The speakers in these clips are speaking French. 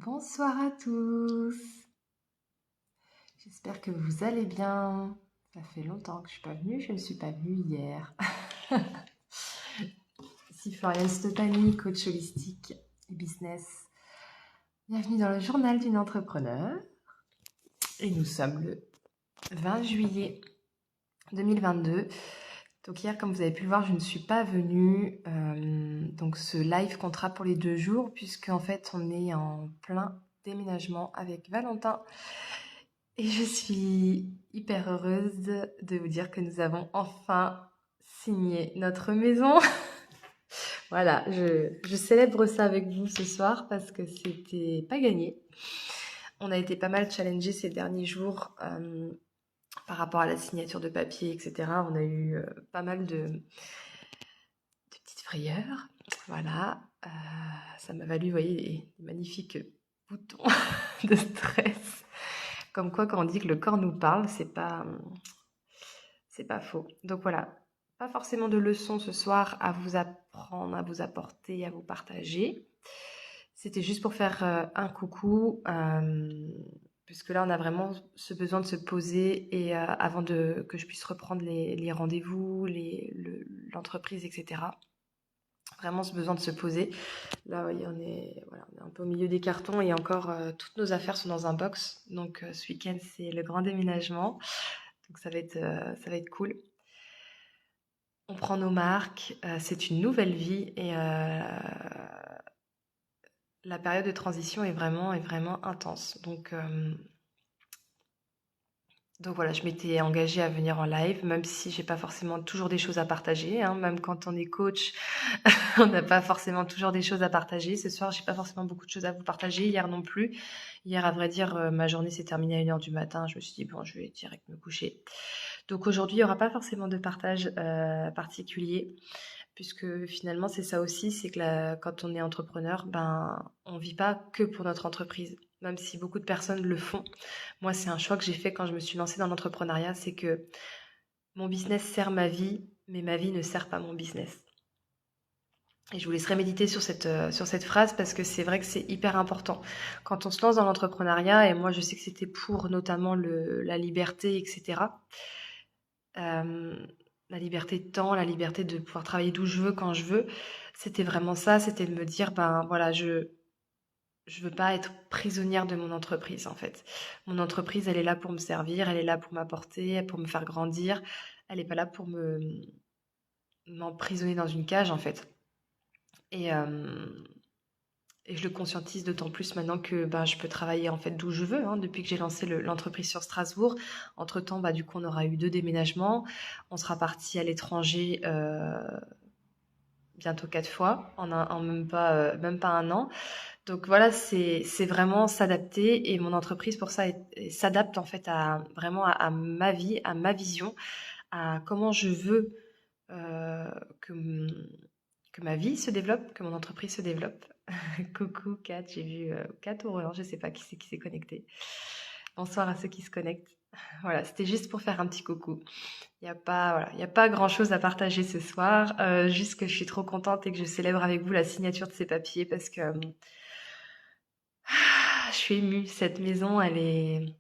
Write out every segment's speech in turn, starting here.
Bonsoir à tous. J'espère que vous allez bien. Ça fait longtemps que je suis pas venue. Je ne suis pas venue hier. Ici Floriane Stepani, coach holistique et business. Bienvenue dans le journal d'une entrepreneur. Et nous sommes le 20 juillet 2022. Donc hier, comme vous avez pu le voir, je ne suis pas venue. Donc ce live comptera pour les 2 jours, puisque en fait on est en plein déménagement avec Valentin. Et je suis hyper heureuse de vous dire que nous avons enfin signé notre maison. Voilà, je célèbre ça avec vous ce soir parce que c'était pas gagné. On a été pas mal challengés ces derniers jours par rapport à la signature de papier, etc. On a eu pas mal de petites frayeurs. Voilà, ça m'a valu, vous voyez, les magnifiques boutons de stress. Comme quoi, quand on dit que le corps nous parle, c'est pas faux. Donc voilà, pas forcément de leçons ce soir à vous apprendre, à vous apporter, à vous partager. C'était juste pour faire un coucou, puisque là on a vraiment ce besoin de se poser et avant que je puisse reprendre les rendez-vous, l'entreprise, etc. Vraiment ce besoin de se poser. Là, vous voyez, on est un peu au milieu des cartons et encore toutes nos affaires sont dans un box. Donc ce week-end c'est le grand déménagement. Donc ça va être cool. On prend nos marques, c'est une nouvelle vie et la période de transition est vraiment intense. Donc voilà, je m'étais engagée à venir en live, même si j'ai pas forcément toujours des choses à partager, hein. Même quand on est coach, on n'a pas forcément toujours des choses à partager. Ce soir, j'ai pas forcément beaucoup de choses à vous partager. Hier non plus. Hier, à vrai dire, ma journée s'est terminée à 1h du matin. Je me suis dit, bon, je vais direct me coucher. Donc aujourd'hui, il n'y aura pas forcément de partage particulier, puisque finalement, c'est ça aussi, c'est que quand on est entrepreneur, ben, on vit pas que pour notre entreprise, même si beaucoup de personnes le font. Moi, c'est un choix que j'ai fait quand je me suis lancée dans l'entrepreneuriat, c'est que mon business sert ma vie, mais ma vie ne sert pas mon business. Et je vous laisserai méditer sur cette phrase parce que c'est vrai que c'est hyper important. Quand on se lance dans l'entrepreneuriat, et moi je sais que c'était pour notamment la liberté, etc. Euh, la liberté de temps, la liberté de pouvoir travailler d'où je veux, quand je veux. C'était vraiment ça, c'était de me dire, ben voilà, je veux pas être prisonnière de mon entreprise en fait. Mon entreprise, elle est là pour me servir, elle est là pour m'apporter, pour me faire grandir. Elle est pas là pour m'emprisonner dans une cage en fait. Et, et je le conscientise d'autant plus maintenant que ben, je peux travailler en fait d'où je veux, hein, depuis que j'ai lancé l'entreprise sur Strasbourg. Entre-temps, bah, du coup, on aura eu 2 déménagements. On sera parti à l'étranger bientôt 4 fois en même pas un an. Donc voilà, c'est vraiment s'adapter et mon entreprise pour ça s'adapte en fait à ma vie, à ma vision, à comment je veux euh, que, que ma vie se développe, que mon entreprise se développe. Coucou Kat, j'ai vu Kat ou Roland, je sais pas qui s'est connecté. Bonsoir à ceux qui se connectent. Voilà, c'était juste pour faire un petit coucou. Il y a pas grand chose à partager ce soir, juste que je suis trop contente et que je célèbre avec vous la signature de ces papiers parce que je suis émue. Cette maison, elle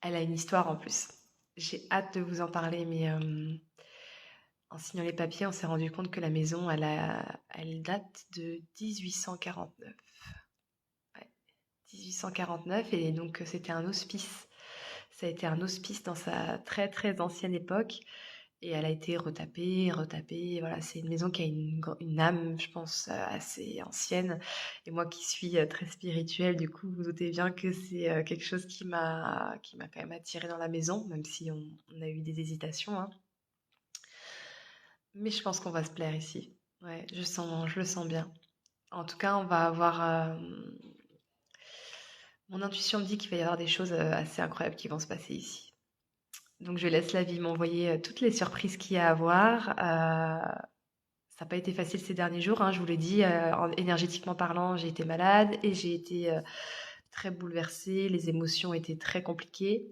a une histoire en plus. J'ai hâte de vous en parler, mais en signant les papiers, on s'est rendu compte que la maison, elle date de 1849. Ouais, 1849, et donc c'était un hospice. Ça a été un hospice dans sa très très ancienne époque. Et elle a été retapée, retapée. Voilà, c'est une maison qui a une âme, je pense, assez ancienne. Et moi qui suis très spirituelle, du coup, vous doutez bien que c'est quelque chose qui m'a quand même attirée dans la maison, même si on a eu des hésitations, hein. Mais je pense qu'on va se plaire ici. Ouais, je le sens bien. En tout cas, on va avoir. Mon intuition me dit qu'il va y avoir des choses assez incroyables qui vont se passer ici. Donc je laisse la vie m'envoyer toutes les surprises qu'il y a à avoir. Ça n'a pas été facile ces derniers jours, hein, je vous l'ai dit, énergétiquement parlant, j'ai été malade et j'ai été très bouleversée, les émotions étaient très compliquées.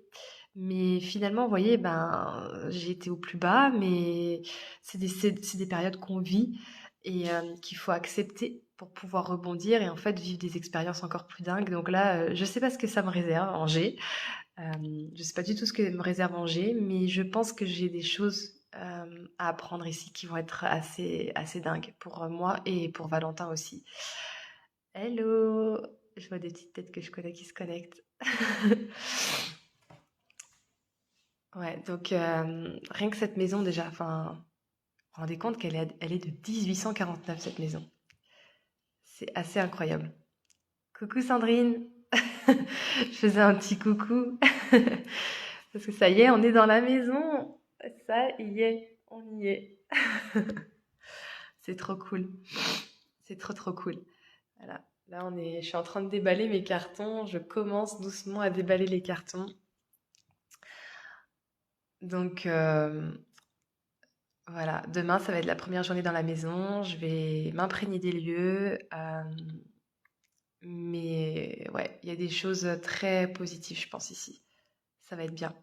Mais finalement, vous voyez, ben, j'ai été au plus bas, mais c'est des périodes qu'on vit et qu'il faut accepter pour pouvoir rebondir et en fait vivre des expériences encore plus dingues. Donc là, je sais pas ce que ça me réserve, Angers. Je sais pas du tout ce que me réserve Angers, mais je pense que j'ai des choses à apprendre ici qui vont être assez dingues pour moi et pour Valentin aussi. Hello! Je vois des petites têtes que je connais qui se connectent. Ouais, donc rien que cette maison déjà, enfin, vous vous rendez compte elle est de 1849 cette maison. C'est assez incroyable. Coucou Sandrine! Je faisais un petit coucou. Parce que ça y est, on est dans la maison. Ça y est, on y est. C'est trop cool. C'est trop trop cool. Voilà. Là, je suis en train de déballer mes cartons. Je commence doucement à déballer les cartons. Donc, voilà. Demain, ça va être la première journée dans la maison. Je vais m'imprégner des lieux. Mais ouais, il y a des choses très positives, je pense, ici. Ça va être bien.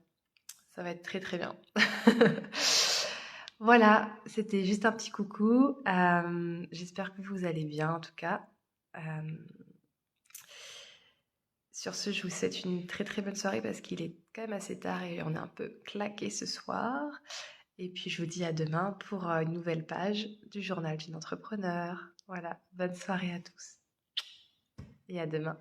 Ça va être très très bien. Voilà, c'était juste un petit coucou. J'espère que vous allez bien en tout cas. Euh, sur ce, je vous souhaite une très très bonne soirée parce qu'il est quand même assez tard et on est un peu claqué ce soir. Et puis je vous dis à demain pour une nouvelle page du journal d'une entrepreneur. Voilà, bonne soirée à tous et à demain.